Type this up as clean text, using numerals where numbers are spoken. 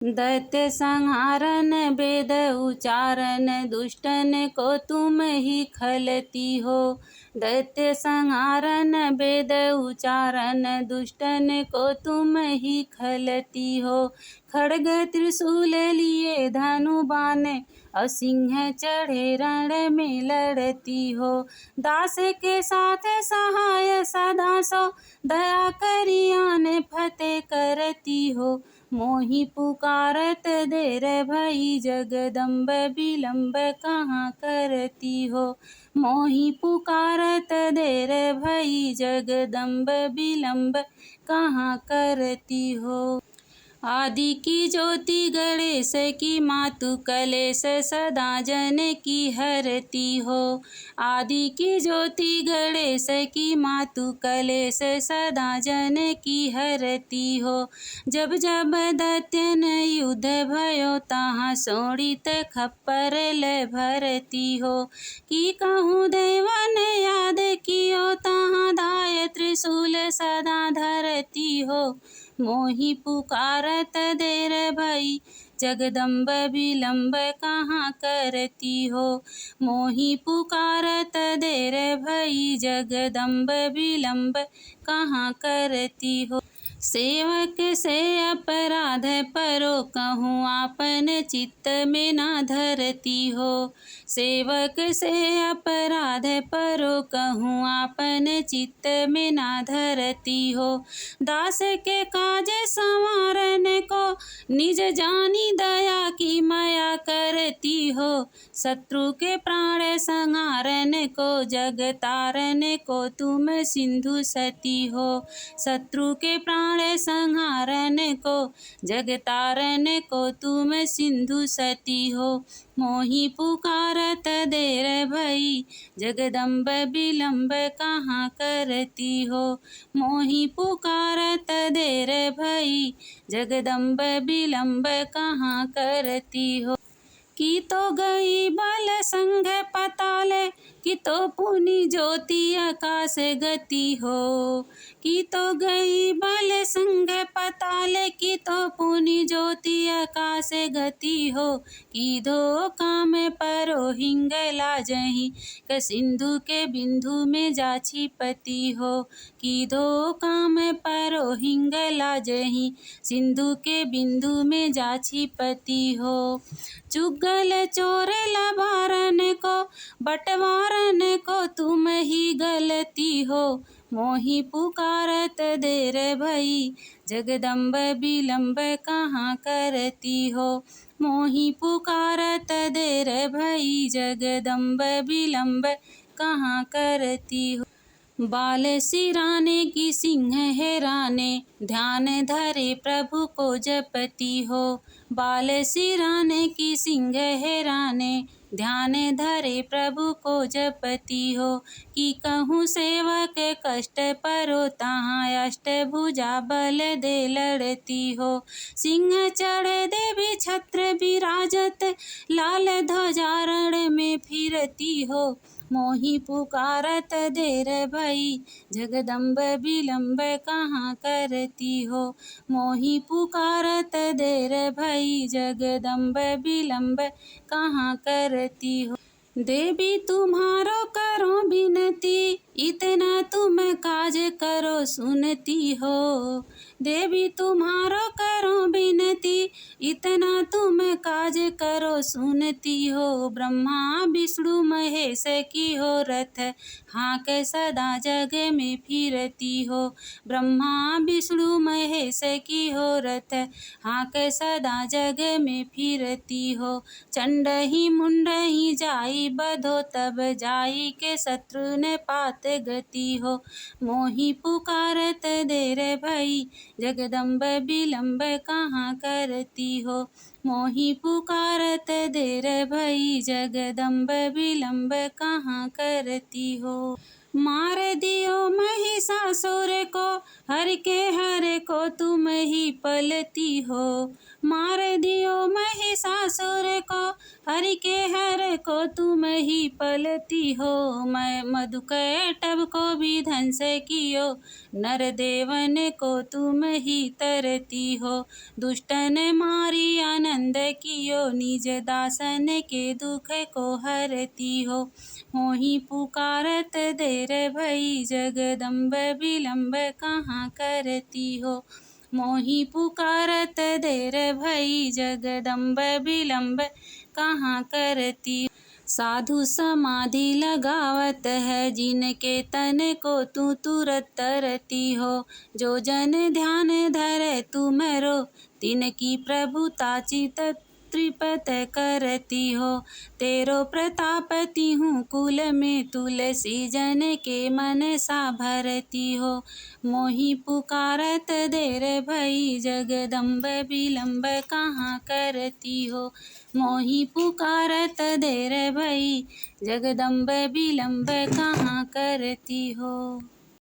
दैत्य संहारन वेद उच्चारण दुष्टन को तुम ही खलती हो। दैत्य संहारन वेद उच्चारण दुष्टन को तुम ही खलती हो। खड्ग त्रिशूल लिए धनु बाण और सिंह चढ़े रण में लड़ती हो। दास के साथ सहाय सदा सो दया करियान फतेह करती हो। मोहि पुकारत देर भई जगदम्ब विलम्ब कहाँ करती हो। मोहि पुकारत देर भई जगदम्ब विलम्ब कहाँ करती हो। आदि की ज्योति गणेश की मातु कलेश सदा जन की हरती हो। आदि की ज्योति गणेश की मातु कलेश सदा जन की हरती हो। जब जब दैत्यन युद्ध भयो तहाँ शोणित खप्पर ले भरती हो। कि कहूँ देवन याद कियो तहाँ धाय त्रिशूल सदा धरती हो। मोहि पुकारत देर भई जगदम्ब विलम्ब कहाँ करती हो। मोहि पुकारत देर भई जगदम्ब विलम्ब कहाँ करती हो। सेवक से अपराध परो कहूँ आपन चित्त में ना धरती हो। सेवक से अपराध परो कहूँ आपन चित्त में ना धरती हो। दास के काज संवारन को निज जानी दया की माया करती हो। शत्रु के प्राण संहारन को जग तारन को तुम सिंधु सती हो। शत्रु के प्राण संहारन को जग तारन को तुम सिंधु सती हो। मोहि पुकारत देर भई जगदम्ब विलम्ब कहाँ करती हो। मोहि पुकारत देर भई जगदम्ब विलम्ब कहाँ करती हो। की तो गई बल संग पताल की तो पुनि ज्योति आकाश गति हो। की तो गई बल संग पताल की तो पुनि ज्योति आकाश गति हो। की धो काम परो हिंग लाजहि क सिंधु के बिंदु में जाछि पति हो। की धो काम परो हिंग लाजहि सिंधु के बिंदु में जाछि पति हो। चुगल चोर लबारन को बटवारन को तुम ही गलती हो। मोहि पुकारत देर भई जगदम्ब विलम्ब कहाँ करती हो। मोहि पुकारत देर भई जगदम्ब विलम्ब कहाँ करती हो। बाल सिराने की सिंह हेराने ध्यान धरे प्रभु को जपती हो। बाल सिराने की सिंह हेराने ध्यान धरे प्रभु को जपती हो। कि कहूँ सेवक कष्ट परो तहाँ अष्टभुजा बल दे लड़ती हो। सिंह चढ़े देवी छत्र विराजत लाल ध्वजा रण में फिरती हो। मोहि पुकारत देर भई जगदम्ब विलम्ब कहाँ करती हो। मोहि पुकारत देर भई जगदम्ब विलम्ब कहाँ करती हो। देवी तुम्हारो करो विनती इतना तुम काज करो सुनती हो। देवी तुम्हारो करो विनती इतना तुम काज करो सुनती हो। ब्रह्मा विष्णु महेश की हो रथ हाँक सदा जग में फिरती हो। ब्रह्मा विष्णु महेश की हो रथ हाँक सदा जग में फिरती हो। चंड ही मुंड ही जाई बधो तब जाई के शत्रु ने पात गति हो। मोहि पुकारत देर भई जगदम्ब विलम्ब कहाँ करती हो। मोहि पुकारत देर भई जगदम्ब विलम्ब कहाँ करती हो। मार दियो महिषासुर को हर को तुम ही पलती हो। मार दियो महिषासुर को हरि के हर को तुम ही पलती हो। मैं मधुकैटभ को भी ध्वंस कियो, नर देवन को तुम ही तरती हो। दुष्टन मारी आनंद कियो, निज दासन के दुख को हरती हो। मोहि पुकारत देर भई, जगदम्ब विलम्ब कहाँ करती हो। मोहि पुकारत देर भई, जगदम्ब विलम्ब कहाँ करती। साधु समाधि लगावत है, जिनके तन को तू तुरत तरती हो। जो जन ध्यान धरे तुमरो, तिनकी प्रभुता चित त्रिपत करती हो। तेरो प्रताप तिहु कुल में, तुलसी जन के मन सा भरती हो। मोहि पुकारत देर भई, जगदम्ब विलम्ब कहाँ करती हो। मोहि पुकारत देर भई, जगदम्ब विलम्ब कहाँ करती हो।